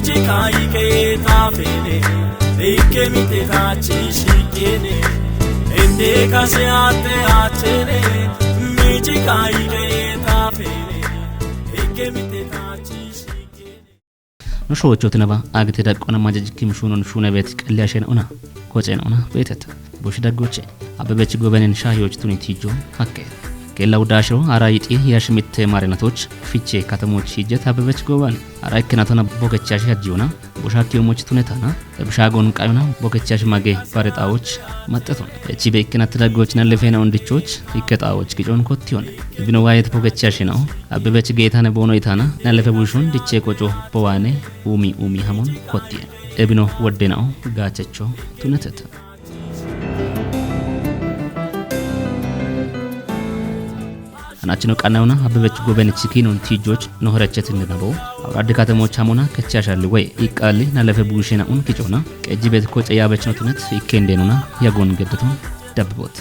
miji kai ke tafene ikke mite tachi shikene ende kase ate achene miji kai ke tafene ikke mite tachi shikene no shocho tinaba agte daqona majaj kimshunon shune bet qalliyashen ona kochen ona betet bosh dagoche አበበች ጎበኔን ሻሂዎች ቱኒቲጆ አከ ከላው ዳሾ አራይጤ ያሽሚት ማረናቶች ፊቼ ከተሞች ሂጀት አበበች ጎበን አራይ ከናተና ቦገቻሽ ያጂውና ቦሻኪዮሞች ቱነታና በሻጎን ቃዩና ቦገቻሽ ማገ ባረጣዎች መጠቶን እቺ በከናት ዳጎችና ለፌናው እንድቾች ይከጣዎች ግጆን ኮቲዮን ቢኖ ዋይት ቦገቻሽ ነው አበበች ጌታነ ቦኖይታና ናለፈ ቡሹን ዲቼ ቆጮ በዋኔ ኡሚ ሀሞን ኮቲየ እብኖ ወደናው ጋቸቾ ቱነተተ አናችነው ቃናውና አበበች ጎበነች ኪኖን ቲጆች ነሆረቸት እንደነበው አውራድ ከተሞች አሞና ከቻሻል ወይ ይቃል ናለፈ ቡሽና ኪጮና ቀጂ ቤት ኮጨ ያበች ነው ትነት ይከንደኑና ያጎን ገደቱ ደብቦት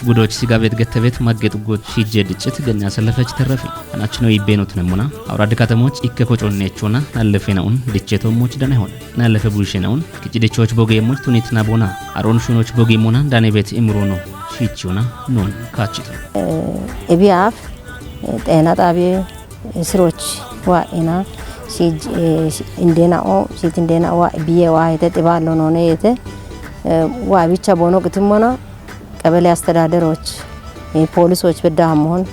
ጉዶች ሲጋቤት ገተቤት ማገጥ ጎች ሲጀድጭት ገኛ ሰለፈች ተረፈ አናችነው ይቤኖት ነሙና አውራድ ከተሞች ይከኮጮኔቾና ናለፈናውን ድቼቶሞች ደና ይሆን ናለፈ ቡሽናውን ግጭድቾች ቦጌሞች ቱኒትና ቦና አሮን ሹኖች ቦጌሞና ዳኔ ቤት ኢምሮ ነው ፊቺውና ኖን ካቺቶ እቢያፍ ጤና ጣቢያ ስሮች ዋኢና ሲጅ እንደናኦ ሲት እንደናኦ ቢየዋ የተጥባሎ ነው ነየተ ዋ ብቻ ቦኖ ክትሞና ቀበሌ አስተዳደሮች ፖሊሶች በዳም መሆን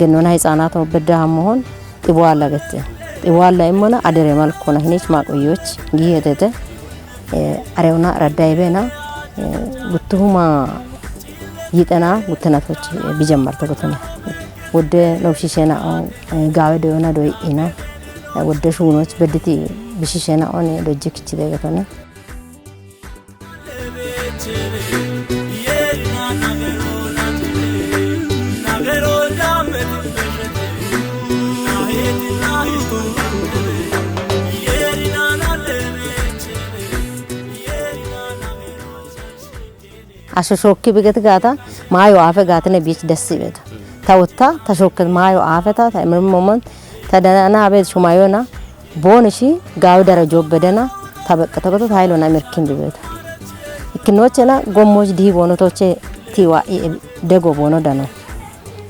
ገኖና ህፃናት በዳም መሆን ጥቧላ ገተ ጥቧላ ይሞና አደረ መልኩና ህኒች ማቆዮች ይሄተተ አሬውና ረዳይበና ጉቱማ ይጠና ጉተናቶች ቢጀመር ተቆተና ወደ ኖሽሸና ጋወደና ዶይና ወደ ሹኖች በድቲ ቢሽሸና ኦን ሎጂክች ደገተና አሽሾክ ቢገት ጋታ ማዮ አፈ ጋትነ ቢች ደስ ይበታ ታውታ ተሾክ ማዮ አፈታ ታምርሞመን ተደናና አቤት ሹማዮና ቦንሺ ጋው ደረጆ በደና ተበቀተቆተ ታይሎና ምርኪን ቢበታ ይክኖችና ጎሞች ዲ ቦኖቶቼ ቲዋ ደጎ ቦኖ ደኖ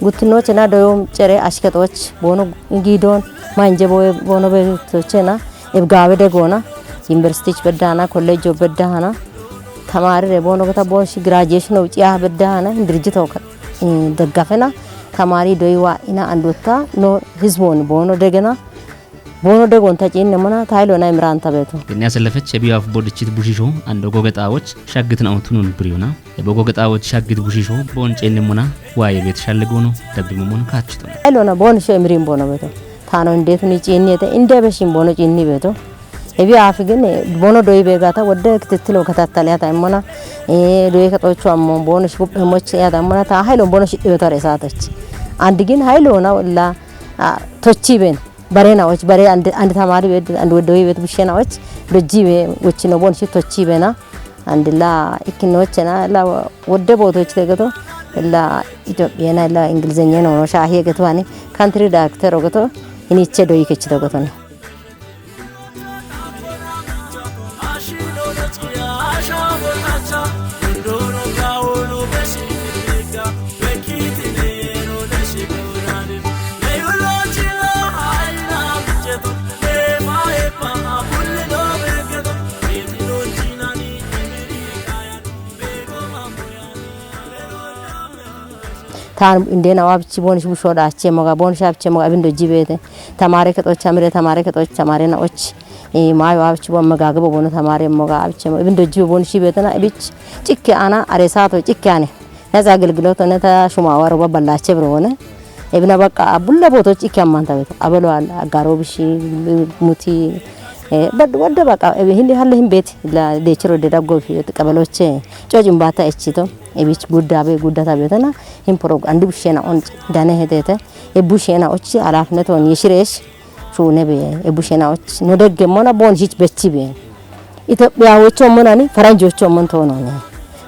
ጉትኖችና ዶዮም ጨሬ አሽከጦች ቦኖ እንጊዶን ማንጀቦ ቦኖ በቶችና እብጋበ ደጎና ዩኒቨርሲቲች በዳና ኮሌጅ በዳና ተማሪ ቦኖ ከተቦሽ ግራጁዌሽን ነው ጪያ በዳና ድርጅታው ደጋፈና ተማሪ ዶይዋ ኢና አንዶታ ኖ ህዝቦን ቦኖ ደገና ቦኖ ደጎን ታጪን ነመና ታይሎና ኢምራን ተበቶ ገኛ ሰለፈች የቢያፍ ቦድችት ቡሽሾ አንዶ ጎገጣዎች ሻግት ነው ቱኑን ብሪውና የቦጎገጣዎች ሻግት ቡሽሾ ቦንጨን ነመና ዋይ ቤት ሻልጎ ነው ደብሙሞን ካችቶ ታይሎና ቦንሾ ኢምሪን ቦኖ በቶ ታኖ እንዴት ነው ጪኒየተ እንደበሽን ቦኖ ጪኒ በቶ እቢያፍ ግን ቦኖ ዶይ በጋታ ወደ ክትትሎ ከታተለ ያታይሞና ዶይ ከጦቹ አሞ ቦኖ ሽቁሞች ያታይሞና ታ ሃይሎ ቦኖ ሽጥዮታረ ሳተች አንድ ግን ሃይሎና ወላ ቶቺቤን በሬናዎች በሬ አንድ ተማሪ ቤት አንድ ወደው ቤት ብሽናዎች በጂቤ ወጭ ነው ቦንሽ ቶቺቤና አንድላ ኢክኖችና ላ ወደ ቦቶች ተገቶ ላ ኢትዮጵያና ላ እንግሊዘኛ ነው ሻሂ ገቷኒ ካንትሪ ዳክተር ወገቶ ኢኒቼ ዶይ ከች ተገቶ ነው ታን እንደና ዋብቺ ቦንሽ ቡሾዳቼ ሞጋ ቦንሽ አብቼ ሞጋ ብንዶ ጂቤተ ተማሪ ከጦች አምሬ ተማሪ ከጦች ተማሪናዎች ማዩ አብቺ ቦመጋገበ ቦነ ተማሪ ሞጋ አብቼ ብንዶ ጂቤ ቦንሽ ቤተና እብች ጭክ አና አሬሳቶ ጭካኔ ነዛ አገልግሎት ነታ ሹማ ወርባ በላቼ ብሮነ እብና በቃ አቡለ ቦቶች ጭካማንታ ቤት አበሏል አጋሮ ብሺ ሙቲ ወደ በቃ ይሄን ያለህን ቤት ለዴችሮ ደዳጎፍ ተቀበሎች ጮጅም ባታ እቺቶ እቢች ጉዳቤ ጉዳታ ቤተና ኢምፕሮግ አንድ ቡሽና ኦን ዳነ ሄደተ የቡሽናዎች አላፍነት ሆን የሽሬሽ ሹነቤ የቡሽናዎች ነደገሞና ቦንጂች በቺቤ ኢትዮጵያዎች ሞናኒ ፈረንጆች ሞንቶ ነው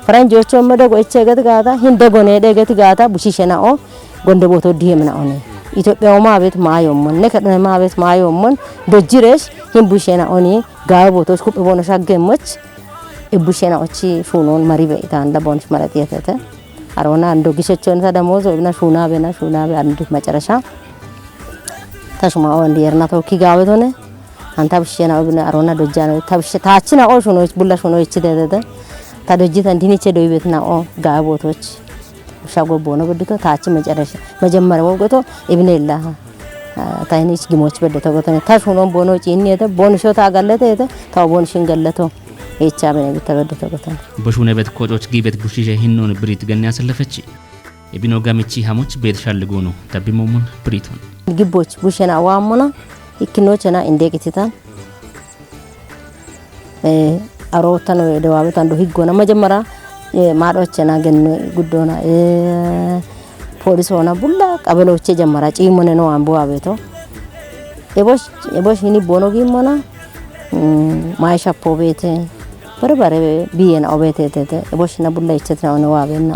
ፈረንጆቹ መደጎ እቸገት ጋታ ህንደጎኔ ደገት ጋታ ቡሽሸናኦ ጎንደ ቦቶ ዲየምናኦኔ ኢትዮጵያውማ ቤት ማዮሞን ነከደማ ቤት ማዮሞን ዶጅሬሽ ህን ቡሽሸናኦኒ ጋው ቦቶስ ኩብ ቦኖ ሻገሞች እቡሽሸናኦቺ ሹኖን መሪ በኢታ እንደ ቦንሽ ማለት የተተ አሮና እንዶ ግሸቾን ተደሞዝ ወብና ሹና በ አንድ መጨረሻ ተሽማው እንዲርና ተውኪ ጋውቶነ አንታ ቡሽሸናኦ ብነ አሮና ዶጃና ተብሽ ታችና ኦ ሹኖች ቡላ ሹኖች ደደደ ታዶጂት እንዲኒቸ ዶይቤትና ኦ ጋቦቶች ሻጎቦ ነው በድቶ ታች መጨረሻ መጀመሪያው ወገቶ ኢብኔላ ታይኒች ግሞች በደቶ ወገቶ ታሹኖን ቦኖ ጪኒ የተ ቦንሾ ታጋለተ የተ ታው ቦንሽን ገለቶ ኤቻ በነ በተበደቶ ወገቶ በሹነ ቤት ኮጮች ጊቤት ቡሽሸ ሂኖን ብሪት ገኛ ያሰለፈች የቢኖ ጋሚቺ ሀሞች ቤት ሻልጎ ነው ተቢሞሙን ብሪቱን ግቦች ቡሽና ዋሙና ይክኖችና እንደቂቲታን አሮተን ደዋበት አንዱ ህጎና መጀመሪያ ማዶችና ግን ጉዶና ፖሊስ ሆና ቡላ ቀበሎች ጀመራ ጪሙነ ነው አንቦ አቤቶ ኤቦሽ ሂኒ ቦኖ ጊሞና ማይሻፖ ቤት በርበረ ቢየና ኦቤቴ ተተ ኤቦሽና ቡላ ይቸትና ነው አቤና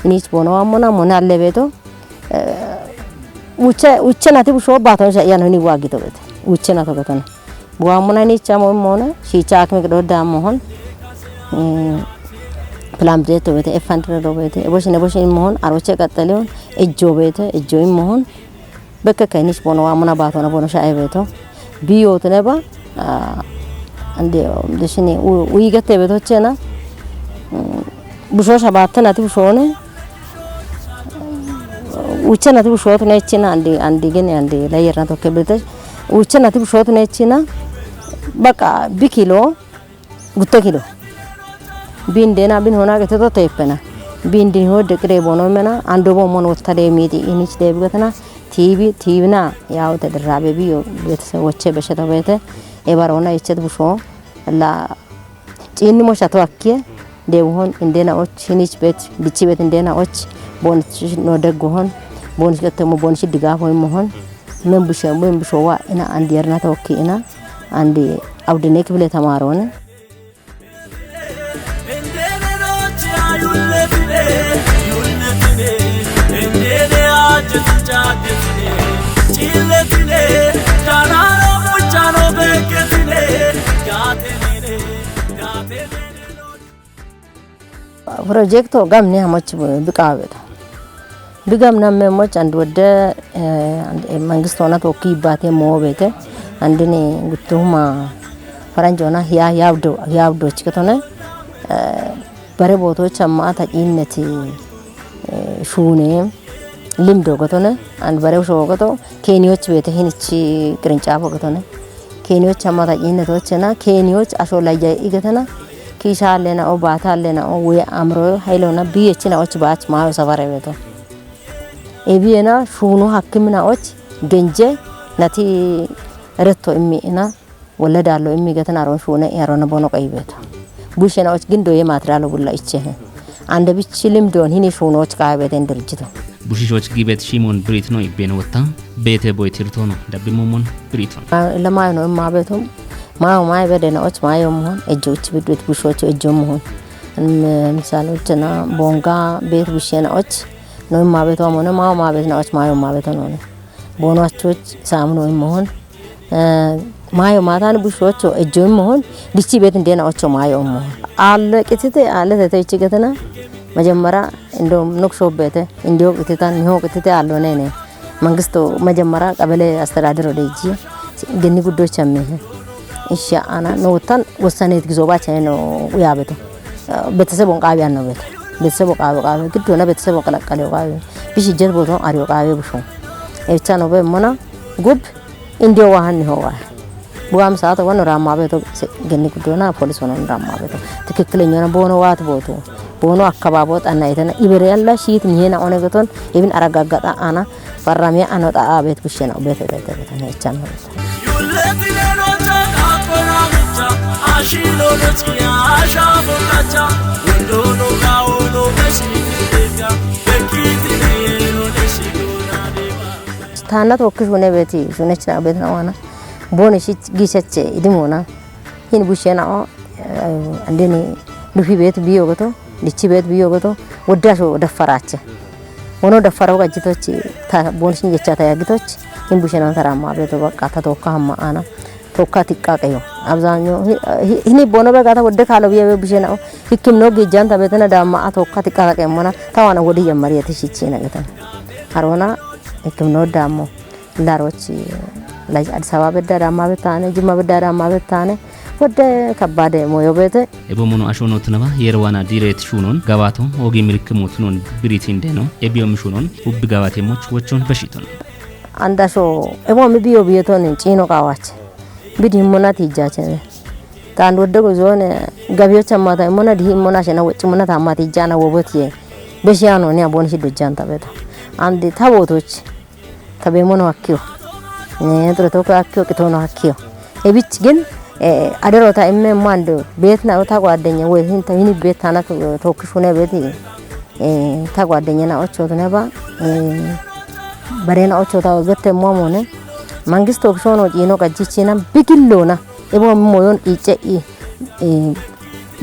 ኢኒች ቦኖ አሞና ሞና ለቤቶ ውቸና ትብሾ ባታው ያነኒ ዋጊቶ ቤት ውቸና ተከተነ ቡአሙና ኒቻ ሞሞና ሺቻክ መቅዶዳ መሆን ፕላም ቤት ቤት ኤፋንድሮ ቤት ቦሽነ መሆን አሮቼ ቀጠለው እጆ ቤት እጆይ መሆን በከከኒሽ ቦኖ አሙና ባታው ነው ቦኖ ሻይ ቤቶ ቢዮት ነባ እንደ ለሽኔ ውይገተ ቤቶችና ቡሾ ሻባተና ትብሾነ ውቸና ትብሾት ነችና አንዲ ግን አንዲ ለየርና ተከበተች ውቸና ትብሾት ነችና በቃ ቢኪሎ ጉተ ኪሎ ቢንዴና ቢን ሆና ገተቶ ተይፈና ቢንዲ ሆድ ቅሬ ቦኖ መና አንዶ ቦሞን ወተደ ሚዲ ኢኒች ደብገተና ቲቪና ያው ተደራበ ቢዮ ቤተሰቦቼ በሸታ ቤተ ኤባሮና ይቸት ቡሾ ላ ጪኒ ሞሻ ተዋከ ደውሆን እንደና ኦች ኢኒች ቤት ቢቺ ቤት እንደና ኦች ቦንች ነው ደጎሆን ቦንች ከተሞ ቦንች ድጋፍ ወይ መሆን ምን ቡሾዋ እና አንድ የርና ተወኪና አንድ አውድኔክ ብለ ተማሮነ ፕሮጀክቱ ጋምኔ ሀሞች ብቃበታ ብጋምና መሞች አንድ ወደ መንግስት ሆና ተወኪባቴ ሞቤተ አንድኔ ጉቱማ ፈረንጆና ያብዶች ከተነ በረቦቶች አማታ ኢነት ሹኔ ልምዶ ከተነ አንድ በረው ሾገቶ ኬኒዮች ቤተ ሂንቺ ቅርንጫፎ ከተነ ኬኒዮች አማታ ኢነቶችና ኬኒዮች አሾላያ ይገተና ኪሻለና ኦባታለና ወይ አምሮ ኃይሎና ቢየችናዎች ባች ማው ሰፈረ ቤቶ ኤቢና ሹኑ ሐክምናዎች ገንጀ ናቲ ረቶ እሚና ወለዳለው እሚገተና ሮን ሹነ ያሮነ ቦኖ ቀይቤታ ቡሽናዎች ግን ዶየ ማትራሎ ቡላ ይቼ አንደ ቢችልም ዶን ሂኒ ሹኖች ካቤተን ድርጅቶ ቡሽሾች ጊቤት ሺሞን ብሪት ነው ይቤነ ወጣ ቤቴ ቦይ ትርቶ ነው ደብሞሞን ብሪት ነው ለማይ ነው ማቤቱም ማይ በደናዎች ማየሞን እጆች ብዱት ቡሾች እጆሞን ምሳሌዎችና ቦንጋ ቤት ቡሽናዎች ነው ማቤቷ ሆነ ማቤት ናዎች ማቤቷ ነው ቦኗቾች ሳምኖ መሆን ማዮ ማታን ቡሾች እጆም መሆን ዲቺ ቤት እንደናዎች ማዮ መሆን አለ ቅትቴ አለ ተተይች ገተና መጀመሪያ እንደም ንክሾ ቤት እንዲው ቅትታን ነው ቅትቴ አለ ነኝ መንግስቱ መጀመሪያ ቀበሌ አስተዳደር ወደጂ ገኒ ጉዶች አመህ እሺ አና ነውታን ወሰኔት ግዞባች ነው ያበተ ቤተሰቦን ቃቢያ ነው ቤተሰቦ ቃቢያ ግድ ሆነ ቤተሰቦ ቀለቀለው ቃቢያ ቢሽጀት ቦቶ አሪዮ ቃቢያ ቡሾ እቻ ነው በመና ጉብ እንዲው ዋህን ነው ቡአም ሰዓት ወን ራማ ቤቶ ገኒ ጉዶና ፖሊስ ሆነ ራማ ቤቶ ትክክለኛ ነው ቦኖ ዋት ቦቶ ቦኖ አካባቦት እና የተነ ኢብራያላ ሺት ሚሄና ኦነገቶን ኢብን አረጋጋጣ አና ፈራሚያ አነጣ ቤት ብሽ ነው ቤት ተተተነ ይቻላል አሺሎ ለቺያ አሻቦካቻ ወንዶኖ ጋውኖ በሽኒካ በኪቲኔ ሮነሽጎና ዴባ ስታናት ወክሽ ሆነ ቤት ሹነችና ቤት ነውና ቦነሽ ጊሰች ይድሞና ይን ብሽና እንደኔ ዱፊ ቤት ቢዮገቶ ዲቺ ቤት ቢዮ ጎቶ ወዳሾ ደፈራቸ ሆኖ ደፈራው ጋጅቶች ቦንሽን የቻታ ያግቶች ኢምቡሽናን ተራማ ቤቶ በቃ ተቶካ ማአና ቶካ ትቃቀዮ አብዛኛው ይሄ ቦኖ በጋታ ወደ ካለው የብሽናው ህክም ነው ገጃን ተበተነ ዳማ ቶካ ትቃቀዮ ማና ታዋና ወዲ የመሪ የተሽቺ ነገተን አሮና ህክም ነው ዳሞ ላሮች ላይ አዲስ አበባ በዳማ በታነ ጅማ በዳማ በታነ ወደ ከባደ ሞዮ ቤተ ኤቦሞኖ አሾኖት ነባ የርዋና ዲሬት ሹኖን ጋባቶ ኦጊ ምልክሞት ኖን ብሪት እንደኖ ኤቢዮም ሹኖን ውብ ጋባቴሞች ወቾን በሽቶን አንዳሾ ኤቦም ቢዮ ቢዮቶን ጪኖ ቃዋች ቢዲሞናት ይጃቸ ታን ወደጎ ዞን ጋቢዮች አማታ ሞና ዲ ሞና ሸና ወጭ ሞና ታማት ይጃና ወቦት በሽያኖ ኒያ ቦንሽ ዶጃን ታበታ አንድ ታቦቶች ተበሞኖ አኪዮ ጥረቶካ አኪዮ ቅቶኖ አኪዮ ኤቢች ግን አደሮታ ማንዶ ቤት ነው ታጓደኛ ወይ ይሄን ቤት ታና ተወክሹነ ቤት ታጓደኛ ነው ኦቾት ነባ በሬና ኦቾታ ገተ ሞሞነ መንግስት ኦክሾኖ ጂኖ ቀጂቺና ቢግሎና ኤቦ ሞዮን ኢጨኢ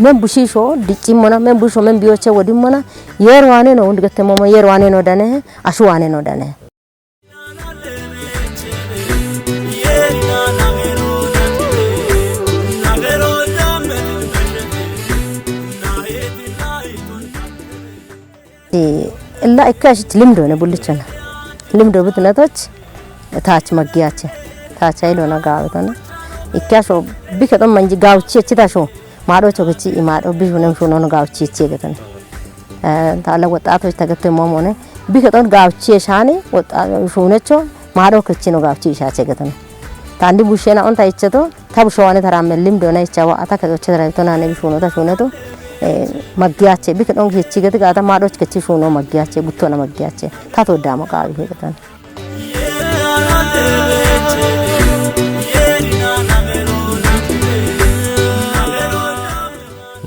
መንቡሺሾ ዲጪሞና መንቡሾ መንቢዮቸ ወዲሞና የርዋኔ ነው እንደገተ ሞሞ የርዋኔ ነው ዳነ አሽዋኔ ነው ዳነ እላ እካሽት ልምዶ ነው ቡልቸና ልምዶ ብትነቶች ታች መግያቸ ታች አይሎና ጋውተና እካሾ ቢከቶም መንጂ ጋውቺ እቺታሾ ማዶቾ ግቺ ማዶ ቢሁንም ሹኖ ነው ጋውቺ እቺ ገተን ታለ ወጣቶች ተገተሞ ሞነ ቢከቶም ጋውቺ ሻኔ ወጣቶች ሹነቾ ማዶ ከቺ ነው ጋውቺ ሻቸ ገተን ታንዲ ቡሸና ኦን ታይቸቶ ታብሾዋኔ ተራመ ልምዶ ነው ይቻዋ አታከቶች ተራይቶና ነው ቢሹኖ ታሹነቶ መግያቸ ቢከቶም ግቺ ገተ ጋታ ማዶች ከቺ ሹኖ መግያቸ ቡቶና መግያቸ ታቶዳ መቃዊ ገተን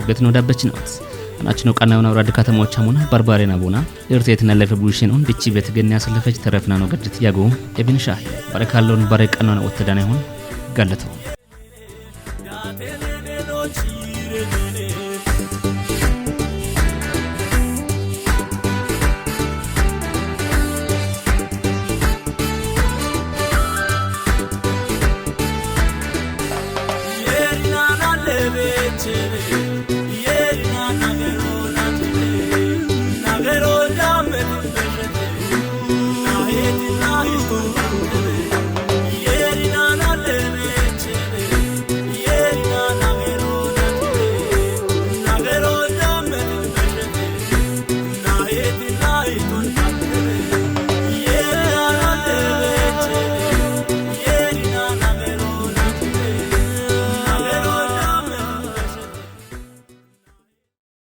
ወገት ነው ዳበች ነው አናችነው ቃናውና ወራድ ከተማዎች አሙና ባርባሬና ቦና እርቴትና ለፈቡሽን ኦን ዲቺ ቤት ገኛ ያሰለፈች ተረፍና ነው ገድት ያጎ ኤብንሻህ ባረካለውን ባረቀናና ወተዳና ይሁን ጋለተው